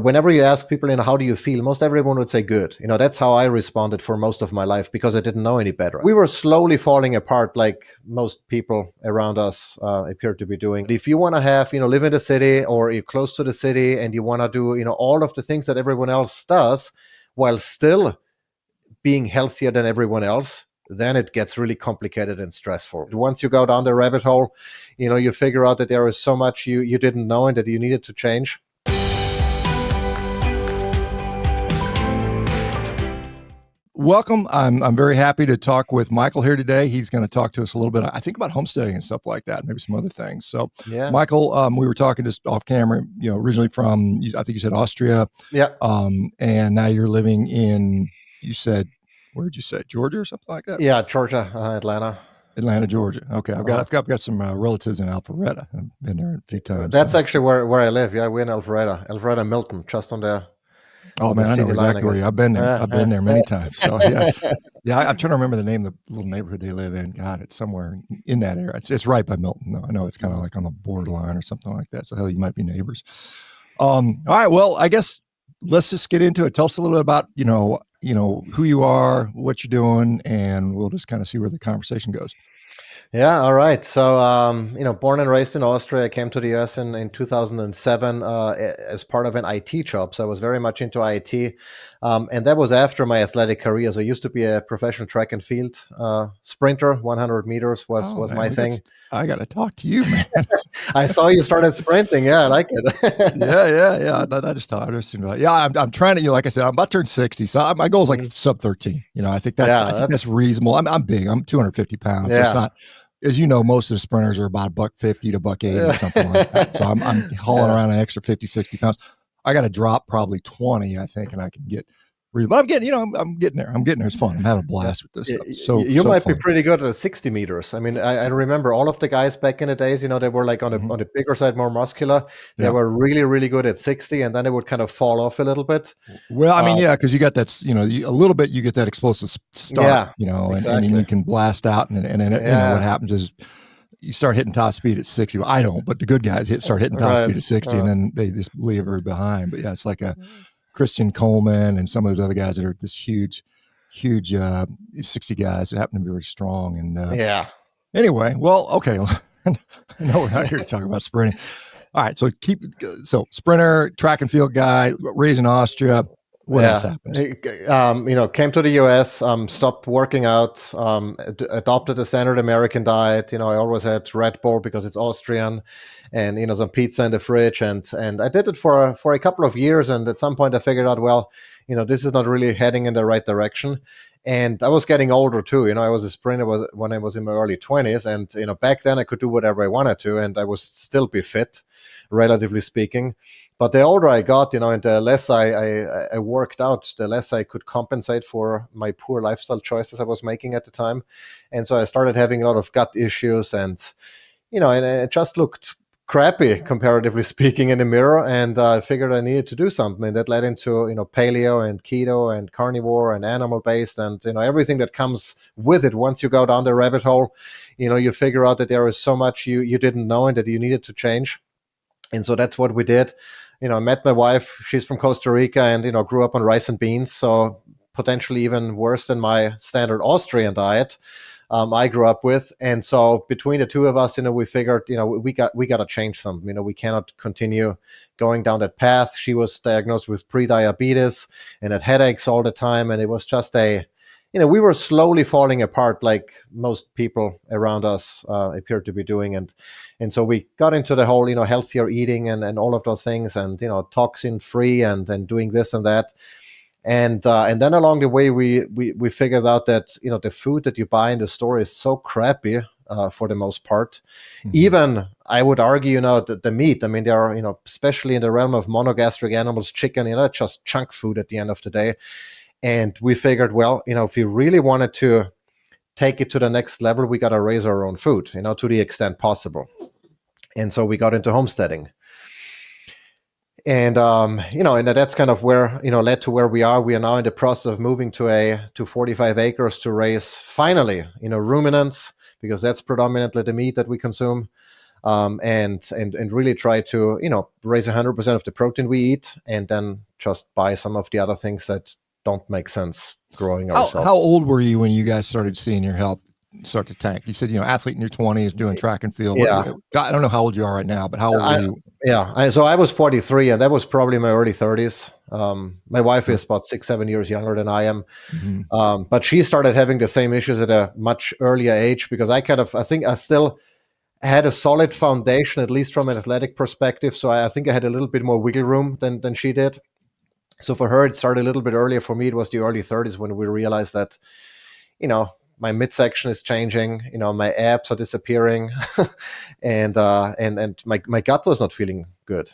whenever you ask people, how do you feel? Most everyone would say good. That's how I responded for most of my life because I didn't know any better. We were slowly falling apart like most people around us appear to be doing. If you want to have, live in the city or you're close to the city and you want to do, all of the things that everyone else does while still being healthier than everyone else, then it gets really complicated and stressful. Once you go down the rabbit hole, you figure out that there is so much you didn't know and that you needed to change. Welcome. I'm very happy to talk with Michael here today. He's going to talk to us a little bit, I think, about homesteading and stuff like that, maybe some other things. So, yeah. Michael, we were talking just off camera, originally from, I think you said Austria. Yeah. And now you're living in, you said, where'd you say, Georgia or something like that? Yeah, Georgia, Atlanta. Atlanta, Georgia. Okay, I've got some relatives in Alpharetta. I've been there a few times. That's actually where I live. Yeah, we're in Alpharetta, Milton, just on the. Oh man, I know exactly where you. I've been there. I've been there many times. So yeah. I'm trying to remember the name of the little neighborhood they live in. God, it's somewhere in that area. It's right by Milton. No, I know it's kind of like on the borderline or something like that. So hell, you might be neighbors. All right. Well, I guess let's just get into it. Tell us a little bit about who you are, what you're doing, and we'll just kind of see where the conversation goes. Yeah, all right. So, born and raised in Austria, I came to the US in 2007 as part of an IT job. So I was very much into IT. And that was after my athletic career. So I used to be a professional track and field sprinter. 100 meters was my thing. I got to talk to you, man. I saw you started sprinting. Yeah, I like it. Yeah. I just I'm trying to, like I said, I'm about to turn 60. So my goal is like sub 13. I think that's reasonable. I'm big. I'm 250 pounds. Yeah. So it's not, as you know, most of the sprinters are about $150 to $180 or something like that. So I'm hauling around an extra 50, 60 pounds. I got to drop probably 20, I think, and I can get. But I'm getting, I'm getting there. It's fun. I'm having a blast with this stuff. So you might be pretty good at 60 meters. I mean, I remember all of the guys back in the days. They were like on the bigger side, more muscular. They were really, really good at 60, and then they would kind of fall off a little bit. Well, I mean, because you got that, a little bit. You get that explosive start, exactly. and then you can blast out, and then what happens is you start hitting top speed at 60. Well, I don't, but the good guys start hitting top speed at 60, and then they just leave everybody behind. But yeah, it's like a Christian Coleman and some of those other guys that are this huge 60 guys that happen to be very strong. And anyway, well, okay. I know we're not here to talk about sprinting. All right. So sprinter, track and field guy, raised in Austria. What else happens? Came to the US, stopped working out, adopted the standard American diet. I always had Red Bull because it's Austrian, and some pizza in the fridge, and I did it for a couple of years, and at some point I figured out, well, this is not really heading in the right direction. And I was getting older too. I was a sprinter when I was in my early 20s, and back then I could do whatever I wanted to, and I would still be fit, relatively speaking. But the older I got, and the less I worked out, the less I could compensate for my poor lifestyle choices I was making at the time. And so I started having a lot of gut issues, and it just looked crappy, comparatively speaking, in the mirror. And I figured I needed to do something. And that led into, paleo and keto and carnivore and animal-based and, everything that comes with it. Once you go down the rabbit hole, you figure out that there is so much you didn't know and that you needed to change. And so that's what we did. I met my wife. She's from Costa Rica and, grew up on rice and beans. So potentially even worse than my standard Austrian diet I grew up with. And so between the two of us, we figured, we got to change something. We cannot continue going down that path. She was diagnosed with prediabetes and had headaches all the time. And it was just we were slowly falling apart like most people around us appear to be doing. And so we got into the whole, healthier eating and all of those things and, toxin free and doing this and that. And then along the way, we figured out that, the food that you buy in the store is so crappy for the most part. Mm-hmm. Even, I would argue, the meat, I mean, there are, especially in the realm of monogastric animals, chicken, just junk food at the end of the day. And we figured, well, if we really wanted to take it to the next level, we got to raise our own food, to the extent possible. And so we got into homesteading. And, and that's kind of where, led to where we are. We are now in the process of moving to 45 acres to raise, finally, ruminants, because that's predominantly the meat that we consume. and really try to, raise 100% of the protein we eat, and then just buy some of the other things that don't make sense growing ourselves. How old were you when you guys started seeing your health start to tank? You said, athlete in your 20s doing track and field. Yeah. I don't know how old you are right now, but how old were you? Yeah. So I was 43, and that was probably my early 30s. My wife is about 6-7 years younger than I am. Mm-hmm. But she started having the same issues at a much earlier age, because I think I still had a solid foundation, at least from an athletic perspective. So I think I had a little bit more wiggle room than she did. So for her, it started a little bit earlier. For me, it was the early 30s when we realized that, my midsection is changing, my abs are disappearing, and my gut was not feeling good.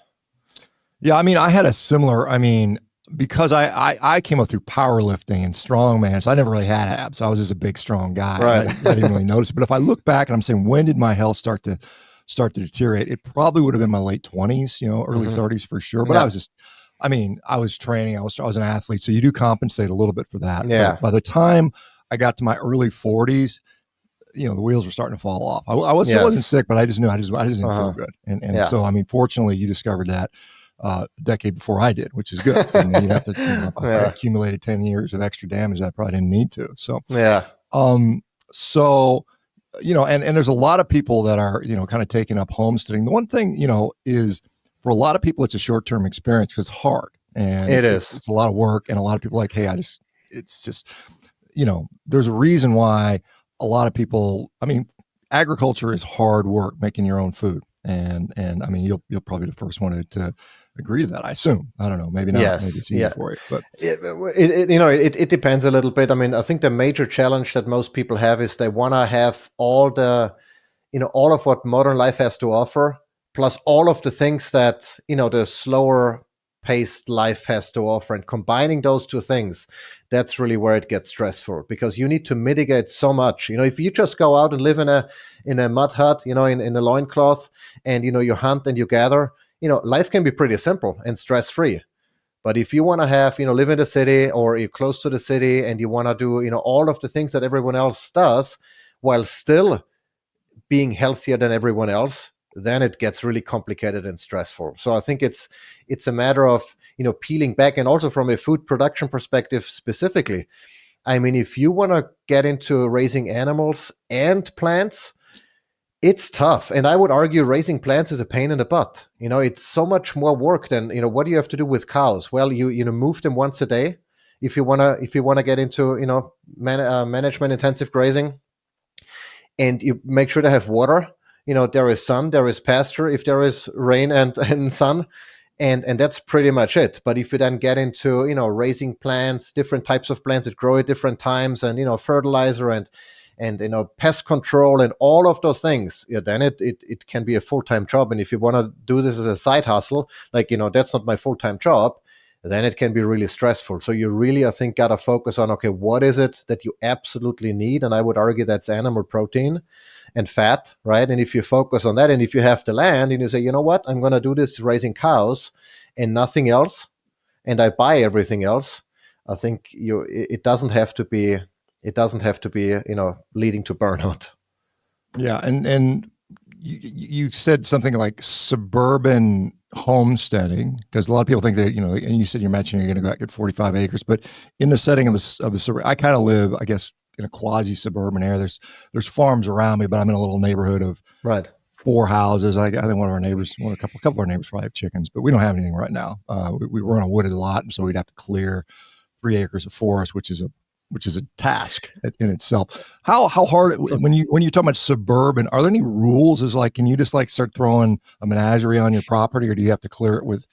Yeah, I had a similar, because I came up through powerlifting and strongman, so I never really had abs. I was just a big, strong guy. Right. I didn't really notice it. But if I look back and I'm saying, when did my health start to deteriorate? It probably would have been my late 20s, early 30s for sure. But yeah. I was training. I was an athlete, so you do compensate a little bit for that. Yeah. But by the time I got to my early 40s, the wheels were starting to fall off. I wasn't sick, but I just knew I just didn't feel good. And so, fortunately, you discovered that a decade before I did, which is good. You'd have to, if I accumulated 10 years of extra damage, I probably didn't need to. So, yeah. So, and there's a lot of people that are, kind of taking up homesteading. The one thing, is for a lot of people, it's a short-term experience because it's hard. And it's a lot of work. And a lot of people are like, hey, it's just, there's a reason why a lot of people, agriculture is hard work, making your own food. And you'll probably be the first one to agree to that, I assume. I don't know, maybe not. Yes. Maybe it's easy for you, but it depends a little bit. I think the major challenge that most people have is they want to have all of what modern life has to offer, plus all of the things that, the slower paced life has to offer, and combining those two things, that's really where it gets stressful, because you need to mitigate so much. If you just go out and live in a mud hut, in a loincloth, and you hunt and you gather, life can be pretty simple and stress-free. But if you want to have, live in the city, or you're close to the city, and you want to do, all of the things that everyone else does while still being healthier than everyone else, then it gets really complicated and stressful. So I think it's a matter of, peeling back, and also from a food production perspective specifically. If you want to get into raising animals and plants, it's tough. And I would argue raising plants is a pain in the butt. It's so much more work than, what do you have to do with cows? Well, you move them once a day. If you want to get into, management intensive grazing, and you make sure they have water. There is sun, there is pasture, if there is rain and sun, and that's pretty much it. But if you then get into, raising plants, different types of plants that grow at different times, and, fertilizer and pest control and all of those things, then it can be a full-time job. And if you want to do this as a side hustle, that's not my full-time job, then it can be really stressful. So you really, I think, got to focus on, okay, what is it that you absolutely need? And I would argue that's animal protein and fat, right? And if you focus on that, and if you have the land, and you say, you know what, I'm going to do this raising cows and nothing else, and I buy everything else, I think it doesn't have to be leading to burnout. Yeah, and you said something like suburban homesteading, because a lot of people think that, and you said you're mentioning you're going to go out and get 45 acres, but in the setting of the suburban, I kind of live, I guess, in a quasi suburban area. There's farms around me, but I'm in a little neighborhood of 4 houses. I think one of our neighbors, a couple of our neighbors probably have chickens, but we don't have anything right now. We were on a wooded lot, and so we'd have to clear 3 acres of forest, which is a task in itself. How hard, when you talk about suburban, are there any rules? Can you just start throwing a menagerie on your property, or do you have to clear it with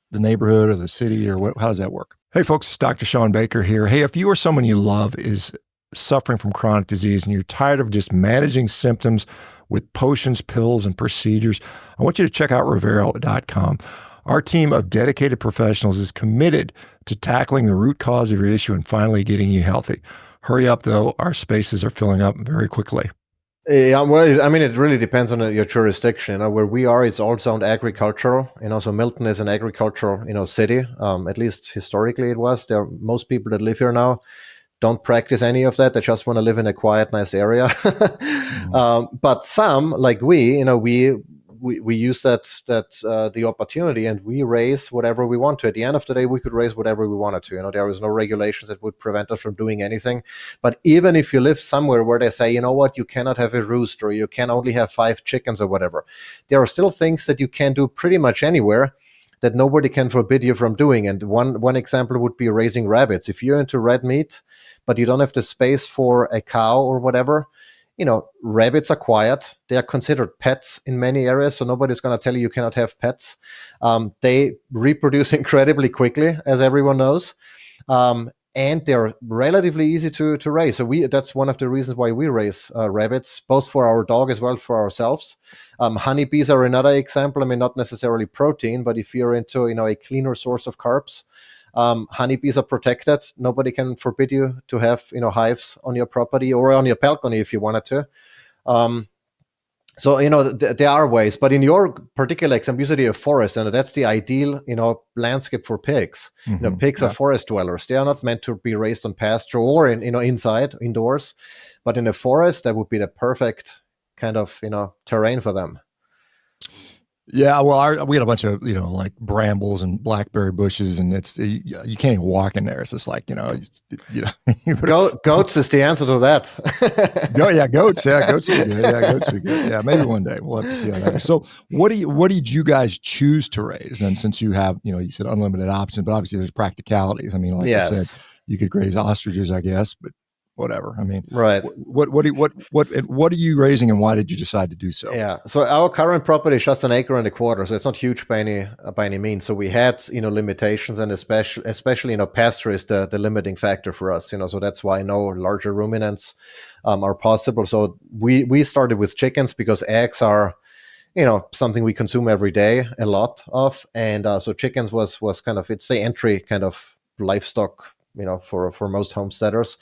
the neighborhood or the city, or how does that work? Hey folks, it's Dr. ShawnBaker here. Hey, if you or someone you love is suffering from chronic disease and you're tired of just managing symptoms with potions, pills, and procedures, I want you to check out Revero.com. Our team of dedicated professionals is committed to tackling the root cause of your issue and finally getting you healthy. Hurry up, though. Our spaces are filling up very quickly. Yeah, well, it really depends on your jurisdiction. Where we are, it's all zoned agricultural. So Milton is an agricultural, city. At least historically it was. There are most people that live here now. don't practice any of that. They just want to live in a quiet, nice area. But some, like we use the opportunity, and we raise whatever we want to. At the end of the day, we could raise whatever we wanted to. There is no regulations that would prevent us from doing anything. But even if you live somewhere where they say, you know what, you cannot have a roost, or you can only have 5 chickens or whatever, there are still things that you can do pretty much anywhere that nobody can forbid you from doing. And one example would be raising rabbits. If you're into red meat, but you don't have the space for a cow or whatever, rabbits are quiet. They are considered pets in many areas, so nobody's going to tell you cannot have pets. They reproduce incredibly quickly, as everyone knows, and they're relatively easy to raise. So that's one of the reasons why we raise rabbits, both for our dog as well for ourselves. Honeybees are another example. I mean, not necessarily protein, but if you're into a cleaner source of carbs, honeybees are protected. Nobody can forbid you to have hives on your property or on your balcony if you wanted to. So there are ways, but in your particular example, you said a forest, and that's the ideal landscape for pigs. Pigs are forest dwellers. They are not meant to be raised on pasture or indoors, but in a forest that would be the perfect kind of terrain for them. Yeah, well, we had a bunch of like brambles and blackberry bushes, and you can't even walk in there. It's just like goats is the answer to that. Goats. Yeah, goats would be good. Yeah, goats would be good. Yeah, maybe one day we'll have to see how that is. So, what did you guys choose to raise? And since you have you said unlimited options, but obviously there's practicalities. I mean, like I said, you could graze ostriches, I guess, but whatever. I mean, right. What are you raising, and why did you decide to do so? Yeah. So our current property is just 1.25 acres, so it's not huge by any means. So we had limitations, and especially pasture is the limiting factor for us. So that's why no larger ruminants are possible. So we started with chickens because eggs are something we consume every day, a lot of, and so chickens was kind of, it's the entry kind of livestock for most homesteaders.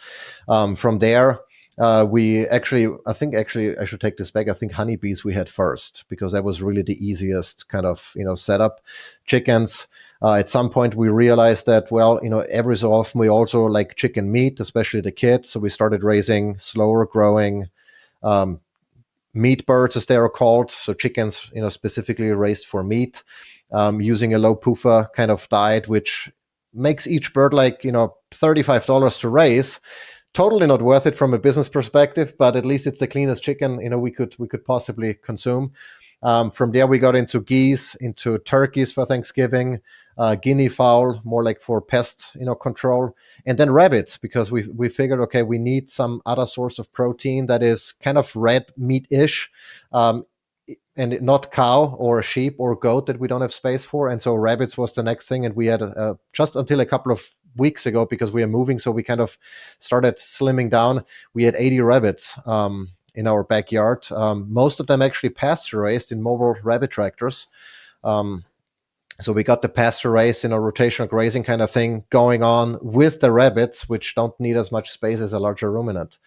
From there, I think I should take this back. I think honeybees we had first because that was really the easiest kind of setup. Chickens, at some point we realized that every so often we also like chicken meat, especially the kids. So we started raising slower growing meat birds, as they are called. So chickens, specifically raised for meat, using a low PUFA kind of diet, which makes each bird like $35 to raise. Totally not worth it from a business perspective, but at least it's the cleanest chicken we could possibly consume. From there we got into geese, into turkeys for Thanksgiving, guinea fowl, more like for pest control, and then rabbits, because we figured, okay, we need some other source of protein that is kind of red meat-ish, and not cow or sheep or goat that we don't have space for. And so rabbits was the next thing. And we had just until a couple of weeks ago, because we are moving, so we kind of started slimming down. We had 80 rabbits in our backyard. Most of them actually pasture raised in mobile rabbit tractors. So we got the pasture raised, rotational grazing kind of thing going on with the rabbits, which don't need as much space as a larger ruminant.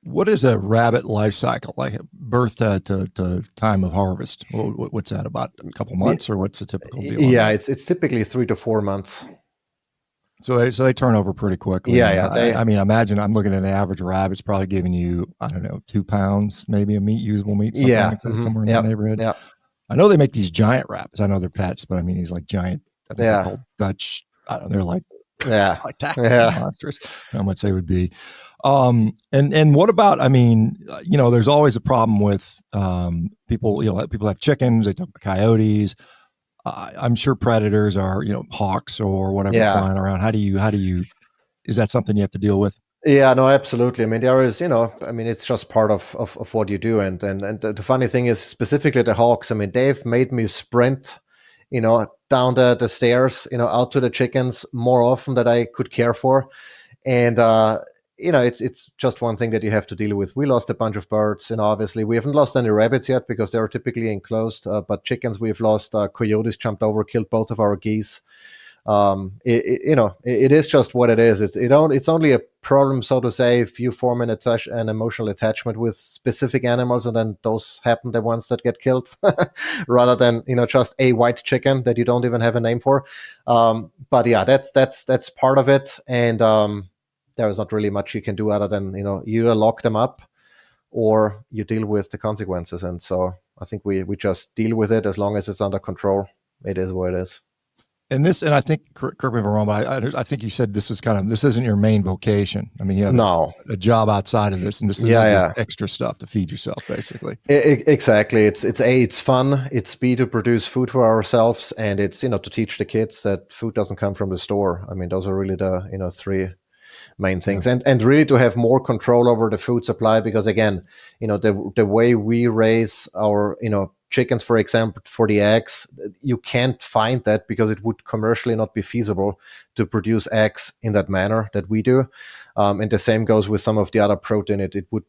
What is a rabbit life cycle, like birth to time of harvest? What's that, about a couple months, or what's the typical deal? Yeah, it's typically 3 to 4 months. So they turn over pretty quickly. Yeah. I mean, imagine I'm looking at an average rabbit's probably giving you, I don't know, 2 pounds maybe of meat, usable meat, something like that, somewhere in that neighborhood. Yeah. I know they make these giant rabbits. I know they're pets, but I mean, these like giant, I think they're called Dutch. I don't know, they're like monstrous. How much they would be. And what about, I mean, there's always a problem with people, people have chickens, they talk about coyotes. I'm sure predators are, hawks or whatever flying around. How do you, is that something you have to deal with? Yeah, no, absolutely. I mean, there is, it's just part of what you do. And the funny thing is, specifically the hawks, I mean, they've made me sprint, down the stairs, out to the chickens more often than I could care for. And, it's just one thing that you have to deal with. We lost a bunch of birds, obviously. We haven't lost any rabbits yet because they're typically enclosed. But chickens, we've lost. Coyotes jumped over, killed both of our geese. It is just what it is. It's only a problem, so to say, if you form an emotional attachment with specific animals, and then those happen the ones that get killed, rather than just a white chicken that you don't even have a name for. But yeah, that's part of it. And there is not really much you can do other than, you either lock them up or you deal with the consequences. And so I think we just deal with it as long as it's under control. It is what it is. And I think, correct me if I'm wrong, but I think you said this isn't your main vocation. I mean, you have a job outside of this, and this is just extra stuff to feed yourself, basically. Exactly. It's fun. It's B, to produce food for ourselves, and it's, to teach the kids that food doesn't come from the store. I mean, those are really the, three main things, and really to have more control over the food supply, because again, the way we raise our, chickens, for example, for the eggs, you can't find that because it would commercially not be feasible to produce eggs in that manner that we do. And the same goes with some of the other protein. It would,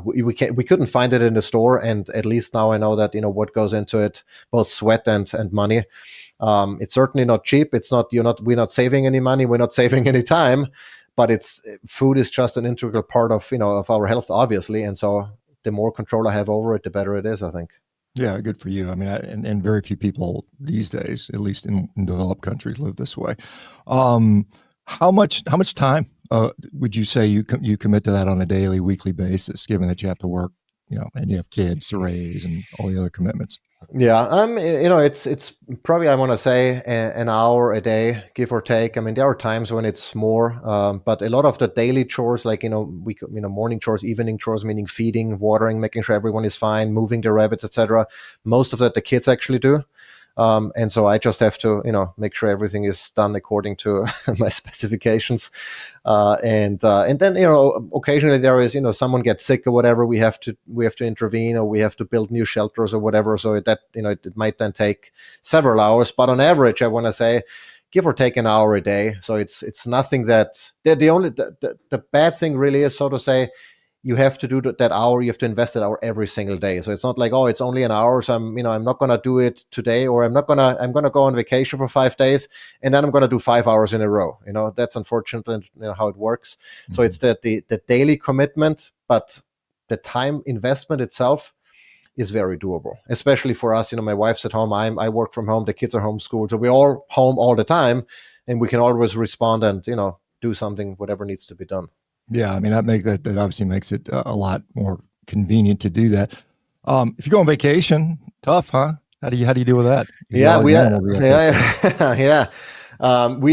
we couldn't find it in the store. And at least now I know that, what goes into it, both sweat and money. It's certainly not cheap. We're not saving any money. We're not saving any time, but food is just an integral part of, of our health, obviously. And so the more control I have over it, the better it is, I think. Yeah, good for you. I mean, and very few people these days, at least in developed countries, live this way. How much time would you say you commit to that on a daily, weekly basis, given that you have to work, and you have kids to raise and all the other commitments? Yeah, it's probably, I want to say an hour a day, give or take. I mean, there are times when it's more, but a lot of the daily chores, like, morning chores, evening chores, meaning feeding, watering, making sure everyone is fine, moving the rabbits, etc. Most of that the kids actually do. And so I just have to, make sure everything is done according to my specifications. And then, occasionally there is, someone gets sick or whatever, we have to intervene, or we have to build new shelters or whatever. So that, it might then take several hours, but on average, I want to say, give or take an hour a day. So it's nothing that the bad thing really is, so to say, you have to do that hour, you have to invest that hour every single day. So it's not like, it's only an hour, so I'm not going to do it today, or I'm going to go on vacation for 5 days and then I'm going to do 5 hours in a row. That's unfortunately how it works. Mm-hmm. So it's the daily commitment, but the time investment itself is very doable, especially for us. My wife's at home, I work from home, the kids are homeschooled, so we're all home all the time, and we can always respond and, do something, whatever needs to be done. Yeah, I mean, that obviously makes it a lot more convenient to do that. If you go on vacation, tough, huh? How do you deal with that? We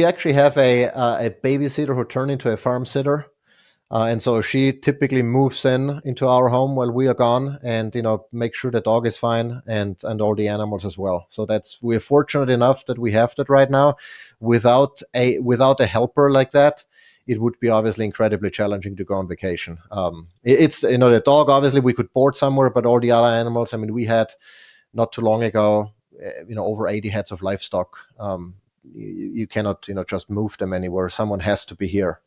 actually have a babysitter who turned into a farm sitter, and so she typically moves into our home while we are gone, and make sure the dog is fine and all the animals as well. So we're fortunate enough that we have that right now. Without a helper like that, it would be obviously incredibly challenging to go on vacation. It's, the dog, obviously we could board somewhere, but all the other animals, I mean, we had not too long ago, over 80 heads of livestock. You cannot, just move them anywhere. Someone has to be here.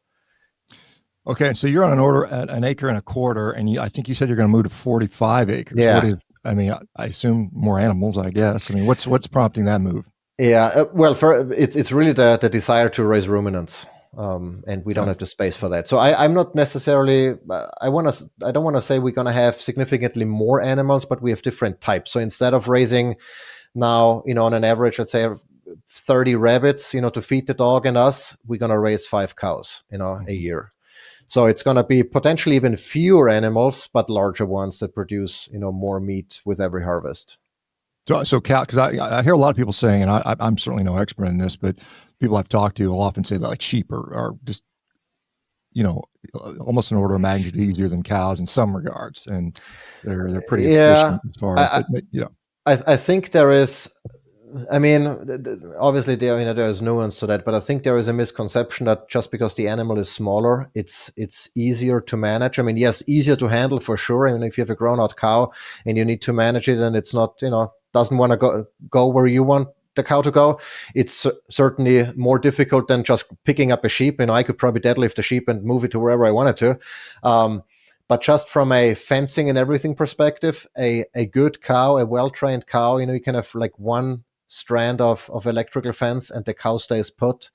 Okay. So you're on an order at 1.25 acres, and I think you said you're going to move to 45 acres. Yeah. I assume more animals, I guess. I mean, what's prompting that move? Yeah. It's really the desire to raise ruminants. And we don't have the space for that. So I'm not necessarily, I don't want to say we're going to have significantly more animals, but we have different types. So instead of raising now, on an average, let's say 30 rabbits, to feed the dog and us, we're going to raise 5 cows, a year. So it's going to be potentially even fewer animals, but larger ones that produce, more meat with every harvest. So cow, because I hear a lot of people saying, and I'm certainly no expert in this, but people I've talked to will often say that like sheep are just, almost an order of magnitude easier than cows in some regards, and they're pretty efficient as far as. I think there is. I mean, obviously there's nuance to that, but I think there is a misconception that just because the animal is smaller, it's easier to manage. I mean, yes, easier to handle for sure. I mean, if you have a grown-out cow and you need to manage it, and it's not, doesn't want to go where you want the cow to go, it's certainly more difficult than just picking up a sheep. I could probably deadlift a sheep and move it to wherever I wanted to. But just from a fencing and everything perspective, a good cow, a well-trained cow, you can have like one strand of electrical fence and the cow stays put.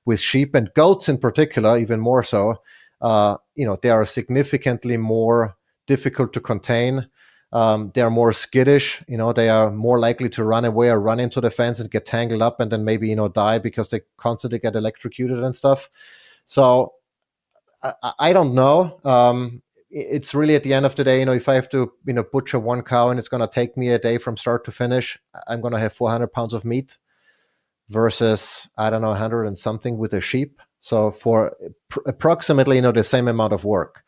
With sheep and goats in particular, even more so, they are significantly more difficult to contain. They are more skittish. They are more likely to run away or run into the fence and get tangled up and then maybe, die because they constantly get electrocuted and stuff. So I don't know. It's really at the end of the day, if I have to, butcher one cow and it's going to take me a day from start to finish, I'm going to have 400 pounds of meat versus, I don't know, 100 and something with a sheep. So for approximately, the same amount of work.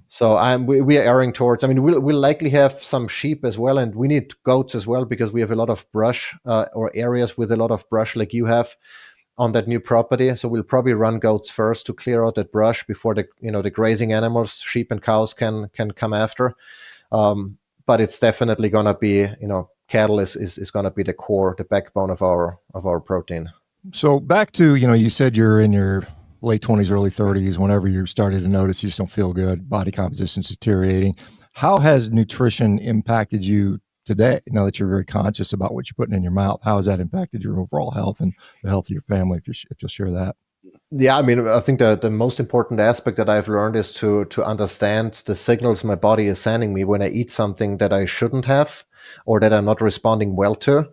So we are erring towards, we'll likely have some sheep as well, and we need goats as well because we have a lot of brush or areas with a lot of brush like you have on that new property. So we'll probably run goats first to clear out that brush before the grazing animals, sheep and cows can come after. But it's definitely going to be, cattle is going to be the core, the backbone of our protein. So back to, you said you're in your late 20s, early 30s, whenever you started to notice you just don't feel good, body composition's deteriorating. How has nutrition impacted you today, now that you're very conscious about what you're putting in your mouth? How has that impacted your overall health and the health of your family, if you'll share that? Yeah, I think the most important aspect that I've learned is to understand the signals my body is sending me when I eat something that I shouldn't have or that I'm not responding well to.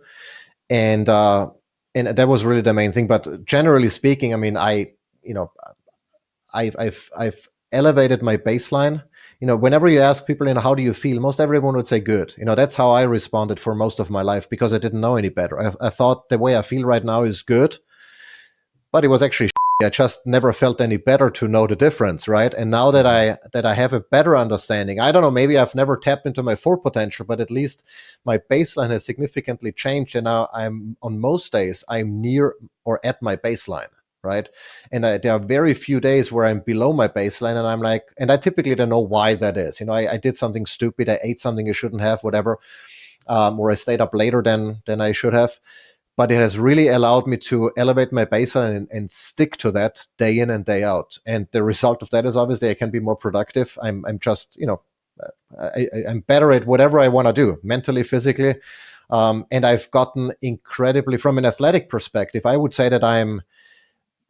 And that was really the main thing. But generally speaking, I've elevated my baseline. Whenever you ask people, how do you feel? Most everyone would say good. That's how I responded for most of my life because I didn't know any better. I thought the way I feel right now is good, but it was actually I just never felt any better to know the difference, right? And now that I have a better understanding, I don't know, maybe I've never tapped into my full potential, but at least my baseline has significantly changed. And now on most days, I'm near or at my baseline, right? And there are very few days where I'm below my baseline, and I'm like, and I typically don't know why that is. I did something stupid, I ate something I shouldn't have, whatever, or I stayed up later than I should have. But it has really allowed me to elevate my baseline and stick to that day in and day out. And the result of that is obviously I can be more productive. I'm just, I'm better at whatever I want to do, mentally, physically. And I've gotten incredibly, from an athletic perspective, I would say that I'm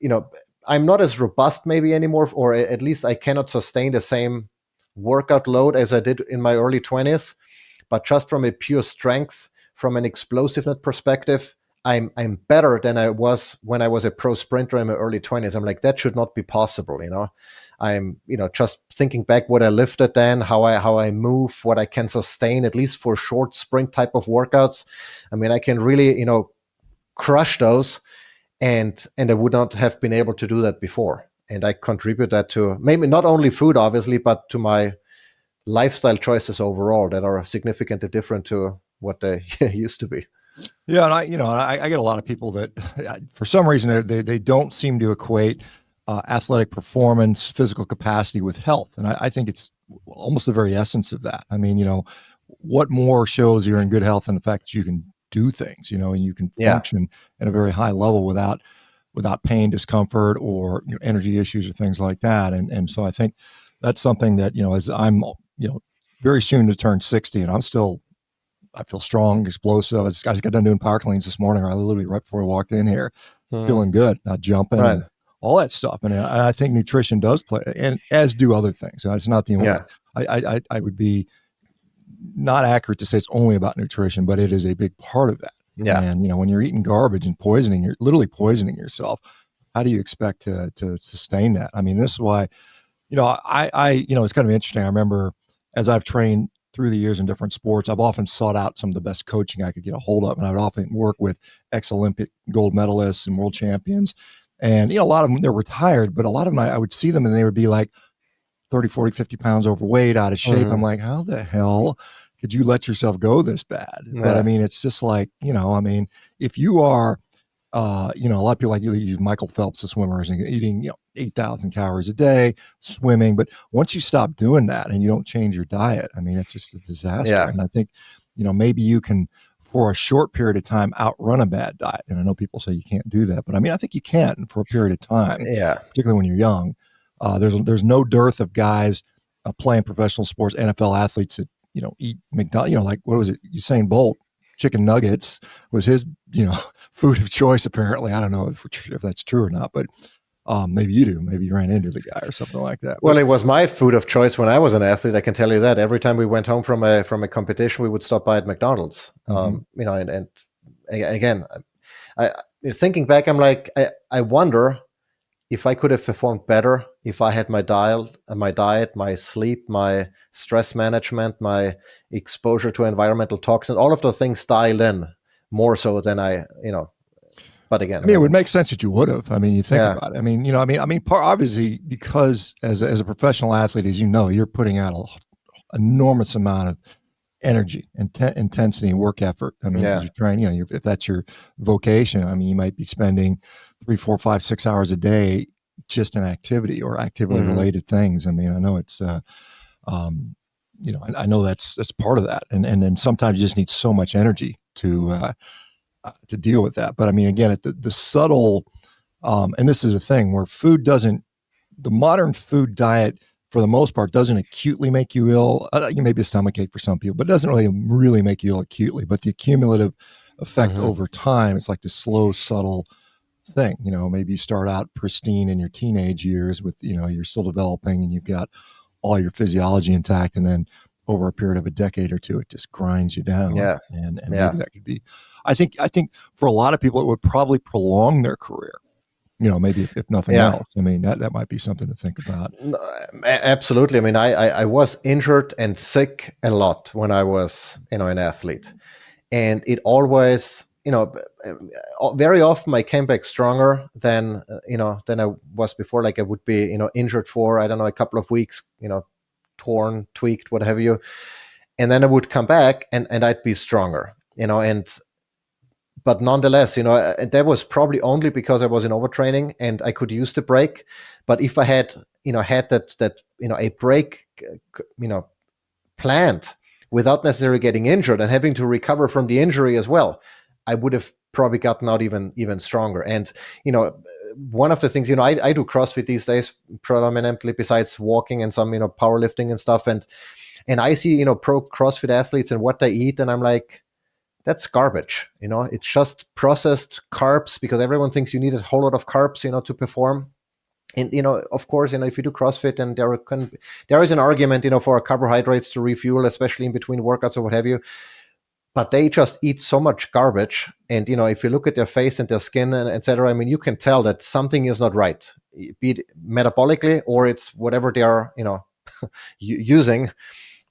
not as robust maybe anymore, or at least I cannot sustain the same workout load as I did in my early 20s. But just from a pure strength, from an explosiveness perspective, I'm better than I was when I was a pro sprinter in my early 20s. I'm like, that should not be possible, I'm, just thinking back what I lifted then, how I move, what I can sustain, at least for short sprint type of workouts. I can really, crush those, and I would not have been able to do that before. And I contribute that to maybe not only food, obviously, but to my lifestyle choices overall that are significantly different to what they used to be. Yeah, and I get a lot of people that, for some reason, they don't seem to equate athletic performance, physical capacity with health, and I think it's almost the very essence of that. What more shows you're in good health than the fact that you can do things, and you can function at a very high level without pain, discomfort, or energy issues or things like that. And so I think that's something that as I'm very soon to turn 60, and I feel strong, explosive. I just got done doing power cleans this morning, or I literally right before I walked in here, feeling good, not jumping, and all that stuff. And I think nutrition does play, and as do other things. It's not the only. Yeah. I would be not accurate to say it's only about nutrition, but it is a big part of that. Yeah. And when you're eating garbage and you're literally poisoning yourself. How do you expect to sustain that? This is why, it's kind of interesting. I remember as I've trained through the years in different sports, I've often sought out some of the best coaching I could get a hold of. And I would often work with ex-Olympic gold medalists and world champions. And, a lot of them, they're retired, but a lot of them, I would see them and they would be like 30, 40, 50 pounds overweight, out of shape. Mm-hmm. I'm like, how the hell could you let yourself go this bad? Yeah. But it's just like, if you are, a lot of people like you use Michael Phelps, the swimmers, and eating, 8,000 calories a day, swimming. But once you stop doing that and you don't change your diet, it's just a disaster. Yeah. And I think, maybe you can, for a short period of time, outrun a bad diet. And I know people say you can't do that, but I think you can for a period of time. Yeah. Particularly when you're young. There's no dearth of guys playing professional sports, NFL athletes that, eat McDonald's, like, what was it? Usain Bolt, chicken nuggets was his, food of choice, apparently. I don't know if that's true or not, but maybe you do. Maybe you ran into the guy or something like that. Well, it was my food of choice when I was an athlete. I can tell you that. Every time we went home from a competition, we would stop by at McDonald's. Mm-hmm. And again, I thinking back, I'm like, I wonder if I could have performed better, if I had my diet, my sleep, my stress management, my exposure to environmental toxins, all of those things dialed in more so than but again, I mean, it would make sense that you would have. I mean, you think yeah. about it. I mean, part obviously, because as a professional athlete, as you know, you're putting out an enormous amount of energy and intensity and work effort. I mean, because you're trying, if that's your vocation, I mean, you might be spending 3, 4, 5, 6 hours a day just in activity or activity related things. I mean, I know it's, I know that's part of that. And then sometimes you just need so much energy to deal with that. But I mean, again, the subtle, and this is a thing where the modern food diet, for the most part, doesn't acutely make you ill. Maybe a stomach ache for some people, but it doesn't really make you ill acutely. But the cumulative effect over time, it's like the slow, subtle thing. Maybe you start out pristine in your teenage years with, you're still developing and you've got all your physiology intact. And then over a period of a decade or two, it just grinds you down. Yeah. And maybe that could be, I think for a lot of people, it would probably prolong their career. Maybe if nothing else. I mean, that might be something to think about. Absolutely. I mean, I was injured and sick a lot when I was, an athlete. And it always, very often I came back stronger than I was before. Like I would be, injured for, I don't know, a couple of weeks, torn, tweaked, what have you. And then I would come back and I'd be stronger, but nonetheless, that was probably only because I was in overtraining and I could use the break. But if I had, had that a break, planned without necessarily getting injured and having to recover from the injury as well, I would have probably gotten out even stronger. And, one of the things, I do CrossFit these days predominantly besides walking and some, powerlifting and stuff. And I see, pro CrossFit athletes and what they eat. And I'm like, that's garbage. It's just processed carbs because everyone thinks you need a whole lot of carbs, to perform. And, of course, if you do CrossFit and there is an argument, for carbohydrates to refuel, especially in between workouts or what have you. But they just eat so much garbage. And, if you look at their face and their skin and et cetera, I mean, you can tell that something is not right, be it metabolically or it's whatever they are, using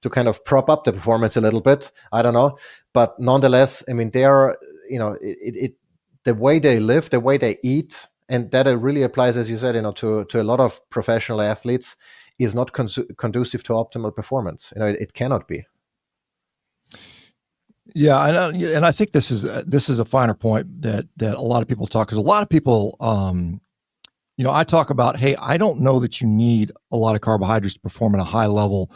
to kind of prop up the performance a little bit. I don't know. But nonetheless, I mean, they are, the way they live, the way they eat, and that really applies, as you said, to a lot of professional athletes, is not conducive to optimal performance. It cannot be. Yeah, and I think this is a finer point that a lot of people talk, because a lot of people, I talk about, hey, I don't know that you need a lot of carbohydrates to perform at a high level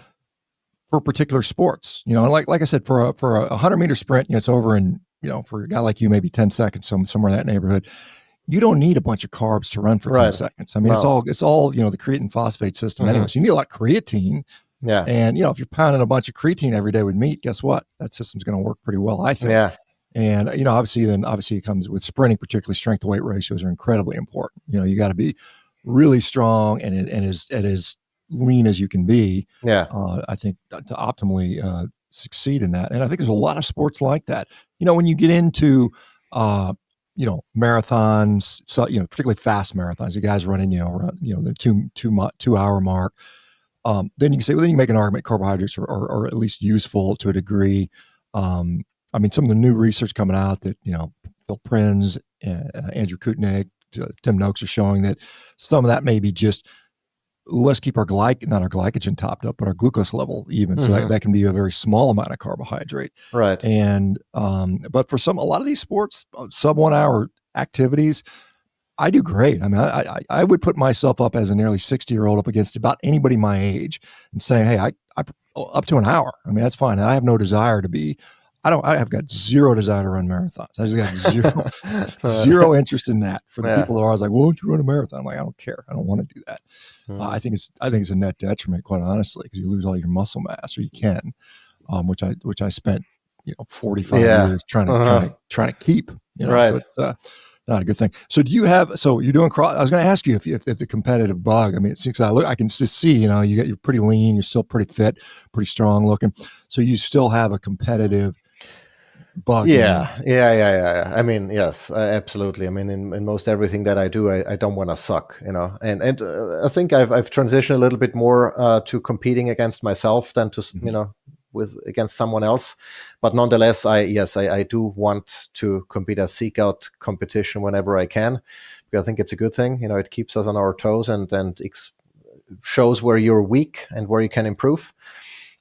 for particular sports. Like I said, for a 100-meter sprint, it's over in, for a guy like you, maybe 10 seconds, somewhere in that neighborhood. You don't need a bunch of carbs to run for 10 seconds. I mean, it's all, the creatine phosphate system anyway. So you need a lot of creatine. Yeah. And, if you're pounding a bunch of creatine every day with meat, guess what? That system's going to work pretty well, I think. Yeah. And, obviously it comes with sprinting, particularly strength to weight ratios are incredibly important. You got to be really strong and as lean as you can be. Yeah. I think to optimally succeed in that. And I think there's a lot of sports like that. When you get into, marathons, so, particularly fast marathons, you guys running, around, the 2 hour mark. Then you can say, well, then you make an argument carbohydrates are at least useful to a degree. I mean, some of the new research coming out that, Phil Prinz, Andrew Kutnick, Tim Noakes are showing that some of that may be just, let's keep not our glycogen topped up, but our glucose level even. So that can be a very small amount of carbohydrate. Right. And, but for a lot of these sports, sub 1 hour activities, I do great. I mean, I would put myself up as a nearly 60-year-old up against about anybody my age and saying, hey, I up to an hour. I mean, that's fine. I have no desire to be, I have got zero desire to run marathons. I just got zero interest in that. For the people that are always like, well, why don't you run a marathon? I'm like, I don't care. I don't want to do that. I think it's a net detriment, quite honestly, because you lose all your muscle mass, or you can, which I spent, 45 years trying to keep, right. So it's, not a good thing. So you're doing cross. I was going to ask you if it's a competitive bug. I mean, it seems I can just see, you're pretty lean, you're still pretty fit, pretty strong looking. So you still have a competitive bug in you. Yeah. I mean, yes, absolutely. I mean, in most everything that I do, I don't want to suck, and I think I've transitioned a little bit more to competing against myself than to, with against someone else. But nonetheless, I do want to compete. I seek out competition whenever I can, because I think it's a good thing. It keeps us on our toes and shows where you're weak and where you can improve.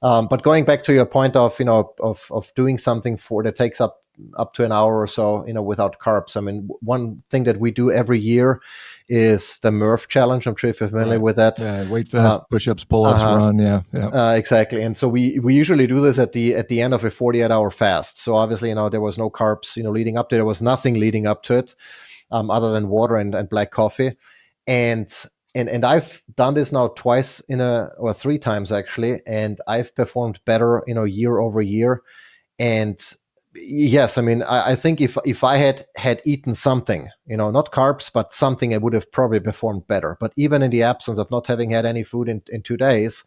But going back to your point of of doing something that takes up to an hour or so, without carbs. I mean, one thing that we do every year is the Murph challenge. I'm sure if you're familiar with that. Yeah, weight vest, push-ups, pull-ups, run. Yeah. Exactly. And so we usually do this at the end of a 48-hour fast. So obviously, there was no carbs, leading up to it. There was nothing leading up to it, other than water and black coffee. And I've done this now twice or 3 times actually, and I've performed better, year over year. And yes, I mean, I think if I had eaten something, not carbs, but something, I would have probably performed better. But even in the absence of not having had any food in 2 days,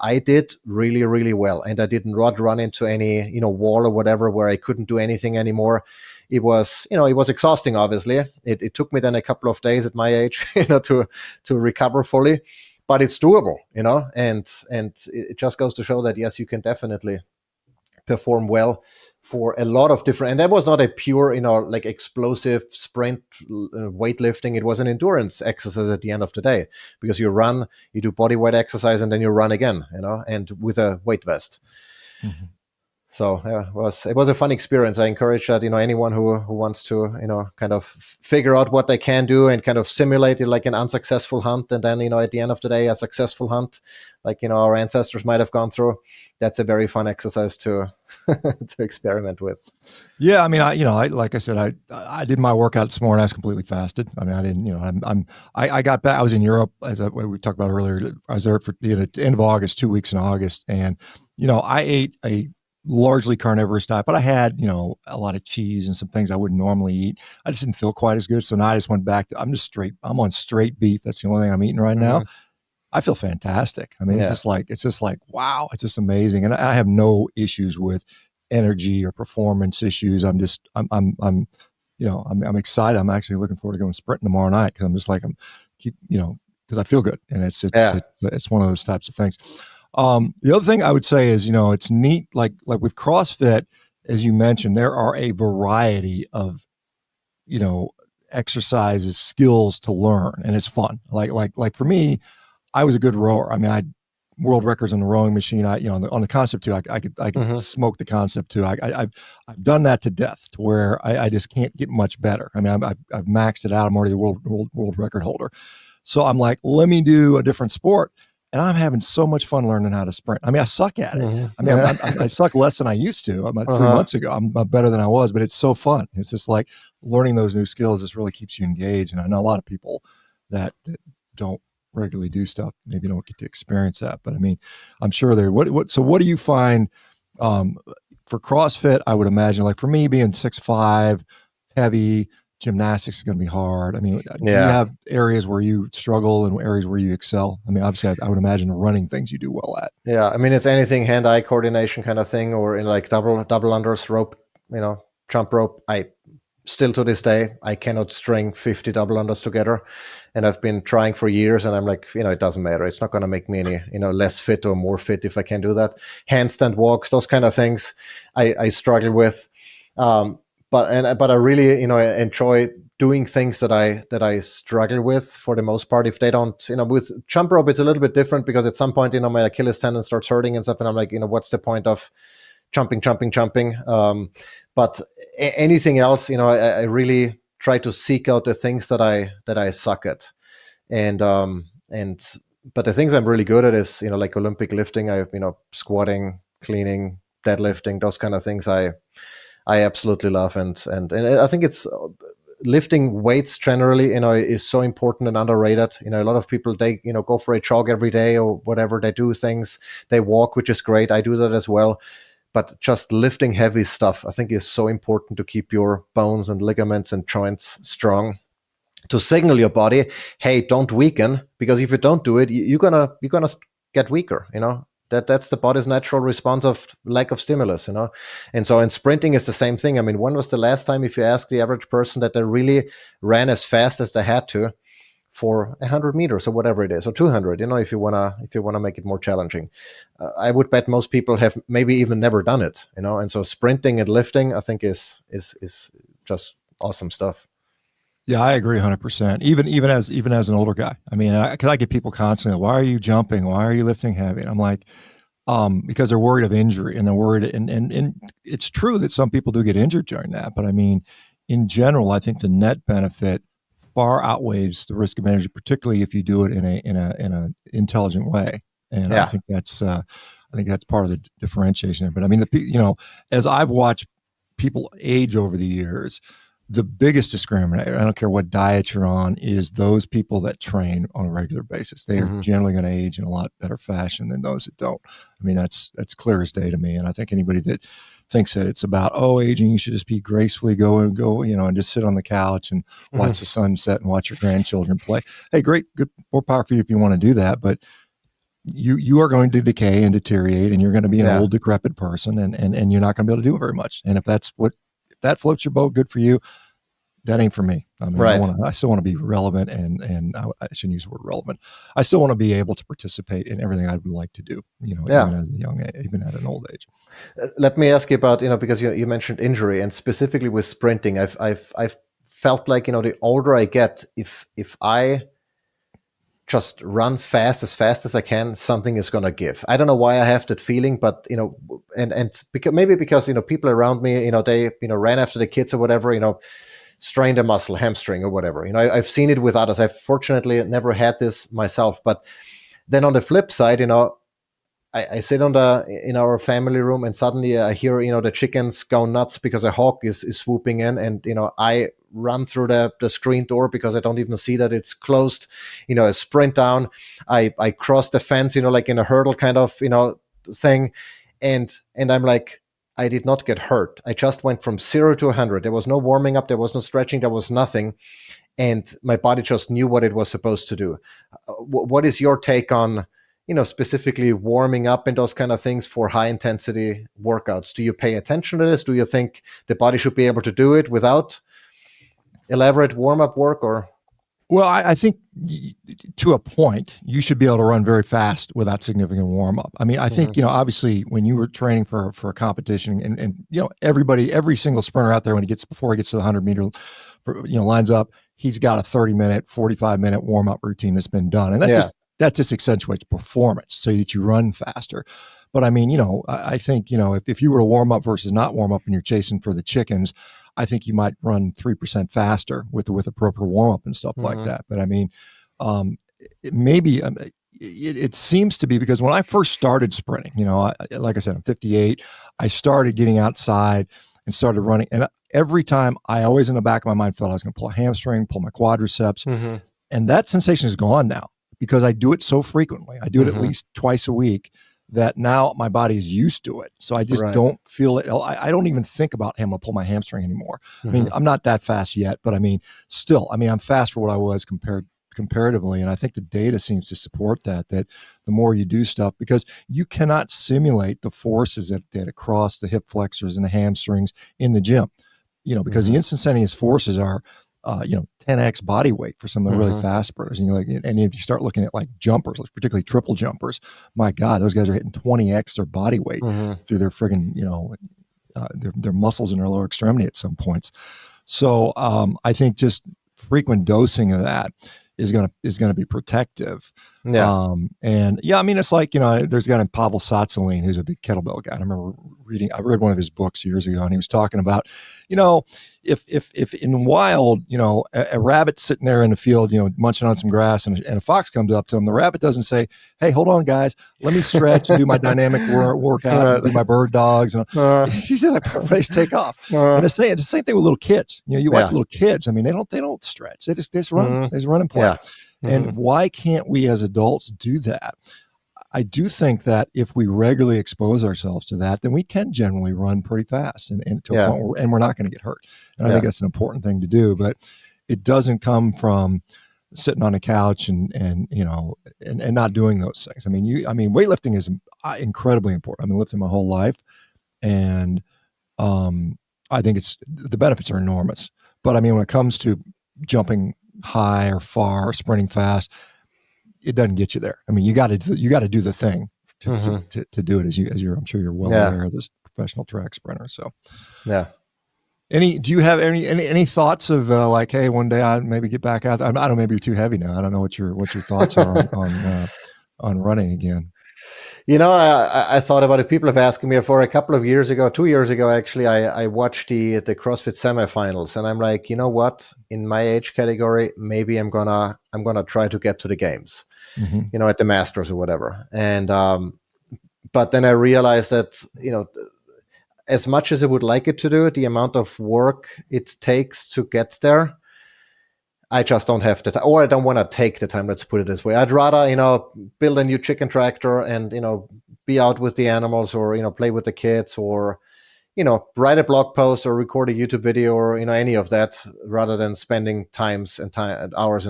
I did really, really well. And I did not run into any, wall or whatever where I couldn't do anything anymore. It was, it was exhausting, obviously. It took me then a couple of days at my age, to recover fully, but it's doable, and it just goes to show that, yes, you can definitely perform well for a lot of different, and that was not a pure, like explosive sprint weightlifting. It was an endurance exercise at the end of the day, because you run, you do body weight exercise, and then you run again, and with a weight vest. Mm-hmm. So yeah, it was a fun experience. I encourage that, anyone who wants to, kind of figure out what they can do and kind of simulate it like an unsuccessful hunt. And then, at the end of the day, a successful hunt, like, our ancestors might have gone through. That's a very fun exercise to to experiment with. Yeah. I mean, like I said, I did my workout this morning. I was completely fasted. I mean, I didn't, I got back, I was in Europe, as we talked about earlier. I was there for the end of August, 2 weeks in August. And, I ate a largely carnivorous diet, but I had, a lot of cheese and some things I wouldn't normally eat. I just didn't feel quite as good. So now I just went back to, I'm on straight beef. That's the only thing I'm eating right now. I feel fantastic. I mean, it's just like, wow, it's just amazing. And I have no issues with energy or performance issues. I'm excited. I'm actually looking forward to going sprinting tomorrow night. Cause I'm just like, cause I feel good. And it's one of those types of things. The other thing I would say is, it's neat, like with CrossFit, as you mentioned, there are a variety of, exercises, skills to learn, and it's fun. Like for me, I was a good rower. I mean, I had world records on the rowing machine. On the concept too, I could smoke the concept too. I've done that to death, to where I just can't get much better. I mean, I've maxed it out. I'm already the world record holder. So I'm like, let me do a different sport. And I'm having so much fun learning how to sprint. I mean, I suck at it. I mean, I suck less than I used to. About 3 months ago, I'm better than I was, but it's so fun. It's just like learning those new skills just really keeps you engaged. And I know a lot of people that don't regularly do stuff, maybe don't get to experience that. But I mean, I'm sure so what do you find for CrossFit? I would imagine, like for me, being 6'5", heavy, gymnastics is going to be hard. I mean, do you have areas where you struggle and areas where you excel? I mean, obviously, I would imagine running things you do well at. Yeah, I mean, it's anything hand-eye coordination kind of thing, or in like double unders rope, jump rope. I still to this day, I cannot string 50 double unders together, and I've been trying for years. And I'm like, it doesn't matter. It's not going to make me any, less fit or more fit if I can do that. Handstand walks, those kind of things, I struggle with. But I really, enjoy doing things that I struggle with for the most part. If they don't, with jump rope, it's a little bit different, because at some point, my Achilles tendon starts hurting and stuff. And I'm like, what's the point of jumping? But anything else, I really try to seek out the things that I suck at. But the things I'm really good at is, like Olympic lifting, squatting, cleaning, deadlifting, those kind of things I absolutely love. And I think it's lifting weights generally, is so important and underrated. A lot of people, they, go for a jog every day or whatever. They do things, they walk, which is great. I do that as well. But just lifting heavy stuff, I think, is so important to keep your bones and ligaments and joints strong, to signal your body, hey, don't weaken, because if you don't do it, you're gonna get weaker, That's the body's natural response of lack of stimulus, and sprinting is the same thing. I mean, when was the last time, if you ask the average person, that they really ran as fast as they had to for 100 meters or whatever it is, or 200, if you wanna make it more challenging? I would bet most people have maybe even never done it, and so sprinting and lifting, I think, is just awesome stuff. Yeah, I agree 100%. Even as an older guy, I mean, because I get people constantly, why are you jumping? Why are you lifting heavy? And I'm like, because they're worried of injury, and they're worried, and it's true that some people do get injured during that. But I mean, in general, I think the net benefit far outweighs the risk of injury, particularly if you do it in a intelligent way. And I think that's part of the differentiation. But I mean, as I've watched people age over the years, the biggest discriminator, I don't care what diet you're on, is those people that train on a regular basis. They are generally going to age in a lot better fashion than those that don't. I mean, that's clear as day to me. And I think anybody that thinks that it's about, aging, you should just be gracefully go, and just sit on the couch and watch the sunset and watch your grandchildren play. Hey, great, good, more power for you if you want to do that. But you are going to decay and deteriorate, and you're going to be an old, decrepit person, and you're not going to be able to do it very much. And if that floats your boat, good for you. That ain't for me. I mean, right. I still want to be relevant, and I shouldn't use the word relevant. I still want to be able to participate in everything I would like to do, even at a young age, even at an old age. Let me ask you about, because you mentioned injury, and specifically with sprinting, I've felt like, the older I get, if I just run fast as I can, something is going to give. I don't know why I have that feeling, but, and because, people around me, they, ran after the kids or whatever, strained a muscle, hamstring or whatever. I've seen it with others. I've fortunately never had this myself. But then on the flip side, I sit in our family room, and suddenly I hear, the chickens go nuts because a hawk is swooping in, and, I run through the screen door because I don't even see that it's closed. I sprint down, I cross the fence, like in a hurdle kind of, thing. And I'm like, I did not get hurt. I just went from 0 to 100. There was no warming up. There was no stretching. There was nothing. And my body just knew what it was supposed to do. What is your take on, specifically warming up and those kind of things for high intensity workouts? Do you pay attention to this? Do you think the body should be able to do it without elaborate warm-up work? Or? Well, I think to a point, you should be able to run very fast without significant warm-up. I mean, I think, obviously when you were training for a competition, and every single sprinter out there, before he gets to the 100-meter, lines up, he's got a 30-minute, 45-minute warm-up routine that's been done. And that just accentuates performance so that you run faster. But I mean, I think, if you were to warm up versus not warm up and you're chasing for the chickens, I think you might run 3% faster with appropriate warm up and stuff like that. But I mean, it seems to be, because when I first started sprinting, like I said, I'm 58, I started getting outside and started running. And every time, I always in the back of my mind felt I was going to pull a hamstring, pull my quadriceps. And that sensation is gone now, because I do it so frequently. I do it at least twice a week, that now my body is used to it. So I just don't feel it. I don't even think about, I'm going to pull my hamstring anymore. I mean, I'm not that fast yet, but I mean, still, I'm fast for what I was comparatively. And I think the data seems to support that the more you do stuff, because you cannot simulate the forces that across the hip flexors and the hamstrings in the gym, because the instantaneous forces are, 10x body weight for some of the really fast sprinters. And if you start looking at like jumpers, like particularly triple jumpers, my God, those guys are hitting 20x their body weight through their friggin', their muscles in their lower extremity at some points. So I think just frequent dosing of that is going to be protective. Yeah. It's like, there's a guy named Pavel Tsatsouline, who's a big kettlebell guy. I read one of his books years ago, and he was talking about, if in the wild, a rabbit sitting there in the field, munching on some grass, and a fox comes up to him, the rabbit doesn't say, "Hey, hold on, guys, let me stretch and do my dynamic workout, and do my bird dogs." And he says, "They take off." And the same thing with little kids. You watch little kids. I mean, they don't stretch. They just run. They just run and play. Yeah. And why can't we as adults do that? I do think that if we regularly expose ourselves to that, then we can generally run pretty fast and to a point and we're not going to get hurt. And I think that's an important thing to do, but it doesn't come from sitting on a couch and not doing those things. I mean, weightlifting is incredibly important. I've been lifting my whole life, and I think the benefits are enormous. But I mean, when it comes to jumping high or far or sprinting fast, it doesn't get you there. I mean, you got to do the thing to do it, as I'm sure you're well aware of this professional track sprinter. So yeah. Do you have any thoughts of like, hey, one day I maybe get back out? I don't know, maybe you're too heavy now. I don't know what your thoughts are on running again. I thought about it. People have asked me for a couple of years ago, 2 years ago, actually, I watched the CrossFit semifinals, and I'm like, you know what? In my age category, maybe I'm gonna try to get to the games, at the Masters or whatever. And but then I realized that, as much as I would like it to do, the amount of work it takes to get there, I just don't have the time, or I don't want to take the time. Let's put it this way. I'd rather, build a new chicken tractor and, be out with the animals, or, play with the kids, or, write a blog post or record a YouTube video, or, any of that, rather than spending hours and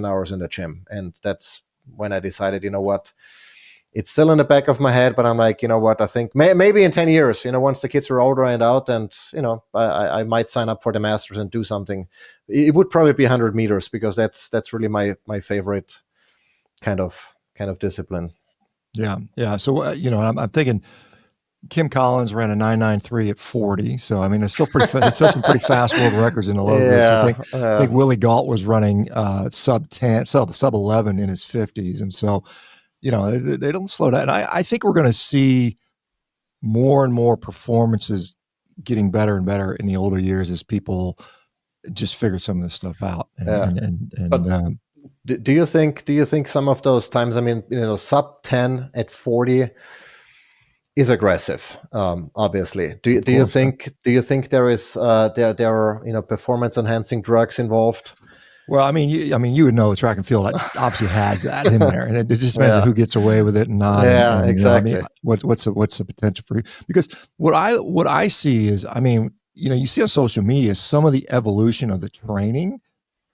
hours in the gym. And that's when I decided, what, it's still in the back of my head, but I'm like, what, I think maybe in 10 years, once the kids are older and out, and, I might sign up for the Masters and do something. It would probably be 100 meters, because that's really my favorite kind of discipline. Yeah. Yeah. So, I'm thinking Kim Collins ran a 9.93 at 40. So, I mean, it's still it's still some pretty fast world records in the low groups. I think Willie Galt was running sub 11 in his 50s. And so, they don't slow down. I think we're going to see more and more performances getting better and better in the older years as people just figure some of this stuff out. Do you think some of those times, I mean, sub 10 at 40 is aggressive, obviously. Do you think there is there are performance enhancing drugs involved? Well, I mean, you would know track and field obviously has that in there, and it just depends on who gets away with it and not. Yeah, exactly. What's the potential for you? Because what I see is, I mean, you see on social media some of the evolution of the training.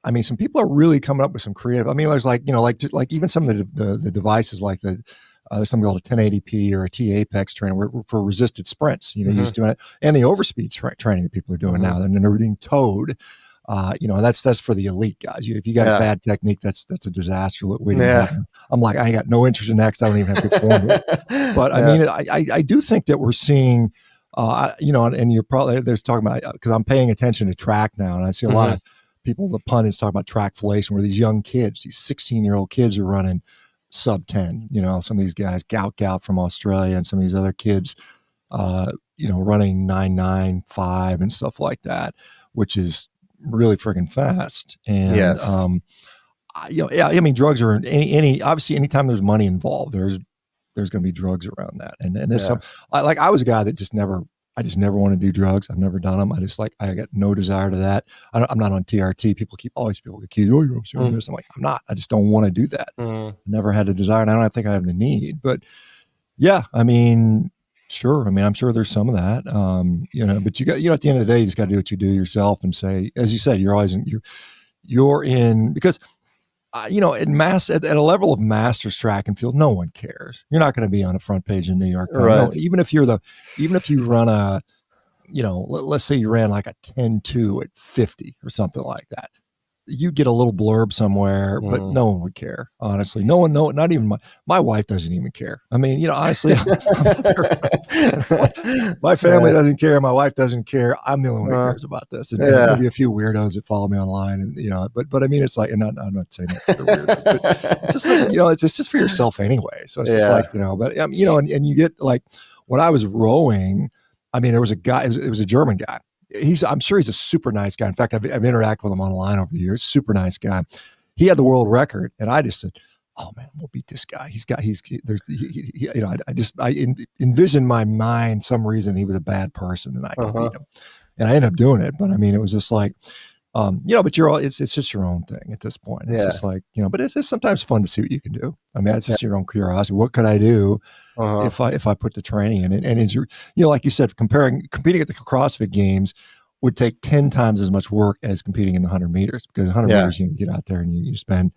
I mean, some people are really coming up with some creative. I mean, there's like even some of the devices like there's something called a 1080p or a T Apex trainer for resisted sprints. You're just doing it, and the overspeed training that people are doing now. And they're being towed. That's for the elite guys. If you got a bad technique, that's a disaster waiting to happen. I'm like, I got no interest in that because I don't even have good form. But I mean, I do think that we're seeing, and you're probably there's talking about, because I'm paying attention to track now, and I see a lot of people, the pundits talk about trackflation, where these young kids, these 16-year-old kids are running sub 10. Some of these guys, Gout from Australia, and some of these other kids, running 9.95 and stuff like that, which is really freaking fast. And I mean, drugs are obviously anytime there's money involved, there's going to be drugs around that. And there's I was a guy that just never want to do drugs. I've never done them. I got no desire to that. I'm not on TRT. People accuse, oh, you're on this. I'm like, I'm not. I just don't want to do that. Never had a desire, and I don't think I have the need. But yeah, I mean, sure. I mean, I'm sure there's some of that, but you got, at the end of the day, you just got to do what you do yourself and say, as you said, you're always you're in, because, at a level of masters track and field, no one cares. You're not going to be on the front page of New York Times. Right. No, even if you run a, let's say you ran like a 10.2 at 50 or something like that. You get a little blurb somewhere, but no one would care. Honestly, no one, not even my wife doesn't even care. I mean, honestly, my family doesn't care. My wife doesn't care. I'm the only one who cares about this. And maybe a few weirdos that follow me online, and but I mean, it's like, and I'm not saying that they're weirdos, but it's just like, it's just for yourself anyway. So it's just like, but and you get like, when I was rowing, I mean, there was a guy, it was a German guy. I'm sure he's a super nice guy. In fact, I've interacted with him online over the years. Super nice guy. He had the world record, and I just said, "Oh man, we'll beat this guy." I envisioned my mind some reason he was a bad person, and I could beat him. And I ended up doing it. But I mean, it was just like, but it's just your own thing at this point. It's just like, but it's just sometimes fun to see what you can do. I mean, it's just your own curiosity. What could I do if I put the training in? And it's like you said, competing at the CrossFit Games would take 10 times as much work as competing in the 100 meters, because 100 meters, you can get out there and you spend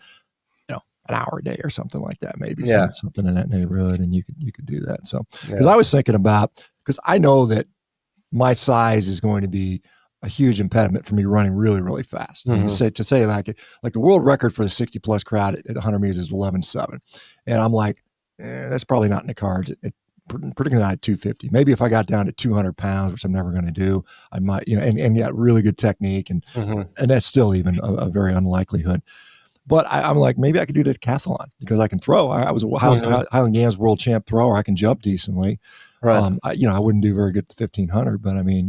an hour a day or something like that, maybe Yeah. something in that neighborhood, and you could do that. So, because I was thinking about, because I know that my size is going to be a huge impediment for me running really, really fast. Mm-hmm. To say like the world record for the 60 plus crowd at 100 meters is 11:7, and I'm like, that's probably not in the cards. Particularly not at 250. Maybe if I got down to 200 pounds, which I'm never going to do, I might, and got really good technique, and that's still even a very unlikelihood. But I'm like, maybe I could do the decathlon because I can throw. I was a Highland Games world champ thrower. I can jump decently. Right. I wouldn't do very good at the 1500, but I mean,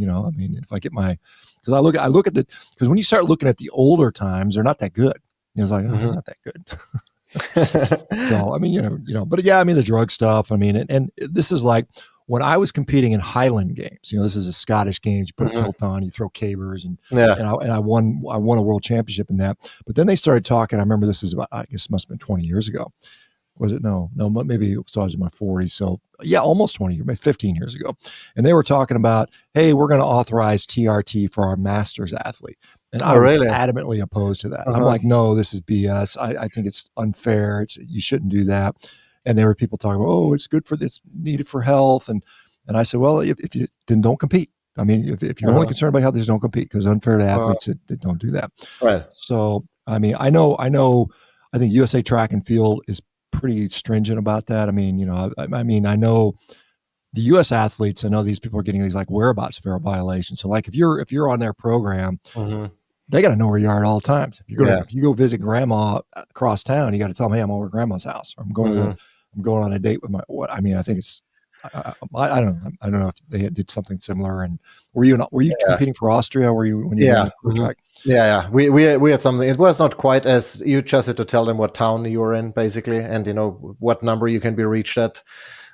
if I get because I look at because when you start looking at the older times, they're not that good. It's like, they're not that good. So, I mean, but yeah, I mean, the drug stuff, I mean, and this is like when I was competing in Highland Games, this is a Scottish Games, you put a kilt on, you throw cabers, and I won a world championship in that. But then they started talking, I remember this is about, I guess it must have been 20 years ago. Was it? No, maybe. So I was in my 40s. So yeah, almost 20 years, 15 years ago. And they were talking about, hey, we're going to authorize TRT for our masters athlete. And I was adamantly opposed to that. I'm like, no, this is BS. I think it's unfair. You shouldn't do that. And there were people talking about, oh, it's needed for health. And I said, well, if you then don't compete. I mean, if you're only concerned about health, just don't compete, because it's unfair to athletes that don't do that. Right. So, I mean, I think USA Track and Field is pretty stringent about that. I mean, I know the U.S. athletes, I know these people are getting these like whereabouts violations. So like if you're on their program, they got to know where you are at all times. If you go visit grandma across town, you got to tell them, hey, I'm over at grandma's house, or I'm going on a date with I think it's, I don't know if they did something similar. And were you competing for Austria? When you were on track? Yeah. We had something. It was not quite as, you just had to tell them what town you were in, basically, and what number you can be reached at.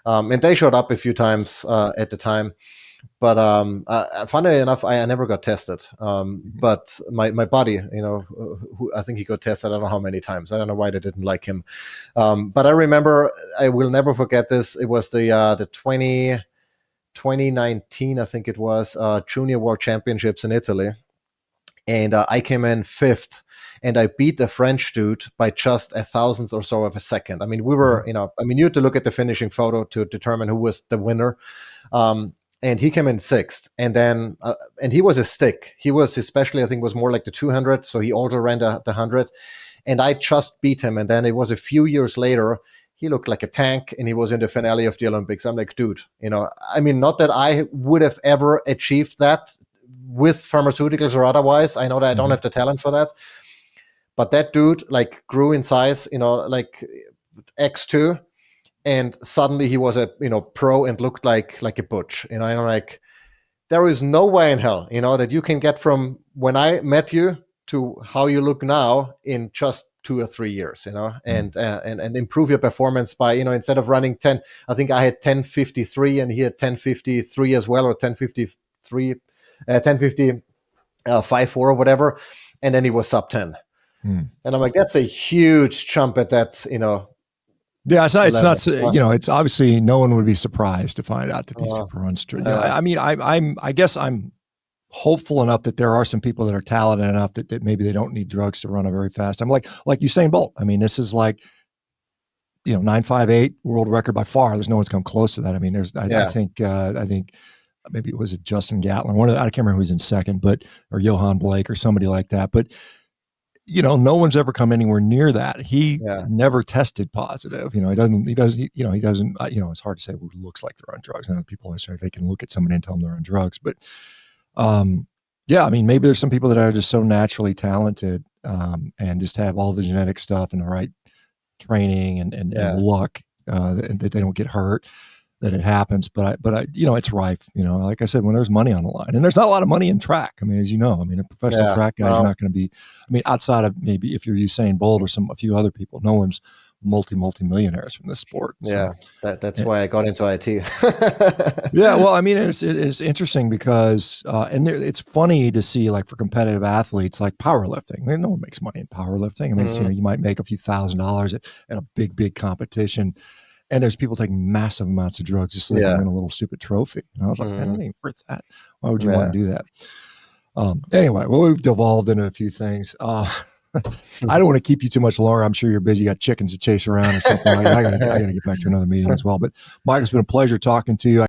And they showed up a few times at the time. But funnily enough, I never got tested. But my buddy, who I think he got tested, I don't know how many times. I don't know why they didn't like him. But I remember, I will never forget this. It was the 2019, I think it was, Junior World Championships in Italy. And I came in 5th. And I beat a French dude by just 1,000th or so of a second. I mean, we were, you had to look at the finishing photo to determine who was the winner. And he came in 6th, and then and he was a stick. He was especially, I think, was more like the 200. So he also ran the 100, and I just beat him. And then it was a few years later, he looked like a tank, and he was in the finale of the Olympics. I'm like, dude, not that I would have ever achieved that with pharmaceuticals or otherwise. I know that I don't have the talent for that, but that dude like grew in size, like X2. And suddenly he was a pro and looked like a butch. And I'm like, there is no way in hell, that you can get from when I met you to how you look now in just 2 or 3 years, and improve your performance by, instead of running 10, I think I had 10:53 and he had 10:53 as well, or 10:53, 10:50, 4 or whatever. And then he was sub 10. And I'm like, that's a huge jump at that, Yeah, it's not. It's obviously no one would be surprised to find out that these people run straight. I mean, I guess I'm hopeful enough that there are some people that are talented enough that maybe they don't need drugs to run a very fast. I'm like Usain Bolt. I mean, this is like, 9.58 world record by far. There's no one's come close to that. I mean, I think maybe it was Justin Gatlin. I can't remember who's in second, or Johan Blake or somebody like that, but. No one's ever come anywhere near that. He never tested positive. He doesn't, it's hard to say who looks like they're on drugs. And people say they can look at somebody and tell them they're on drugs. But I mean, maybe there's some people that are just so naturally talented and just have all the genetic stuff and the right training and luck that they don't get hurt, that it happens. But it's rife, like I said, when there's money on the line, and there's not a lot of money in track. I mean, as you know, a professional track guy is not going to be, outside of maybe if you're Usain Bolt or a few other people, no one's multi-millionaires from this sport. So. Yeah. That's why I got into IT. Yeah. Well, I mean, it's interesting because, it's funny to see, like, for competitive athletes, like powerlifting, no one makes money in powerlifting. I mean, you might make a few $1,000s at a big competition. And there's people taking massive amounts of drugs just so they can win a little stupid trophy. And I was like, man, that ain't worth that. Why would you want to do that? Anyway, we've devolved into a few things. I don't want to keep you too much longer. I'm sure you're busy. You got chickens to chase around or something like that. I gotta get back to another meeting as well. But Mike, it's been a pleasure talking to you.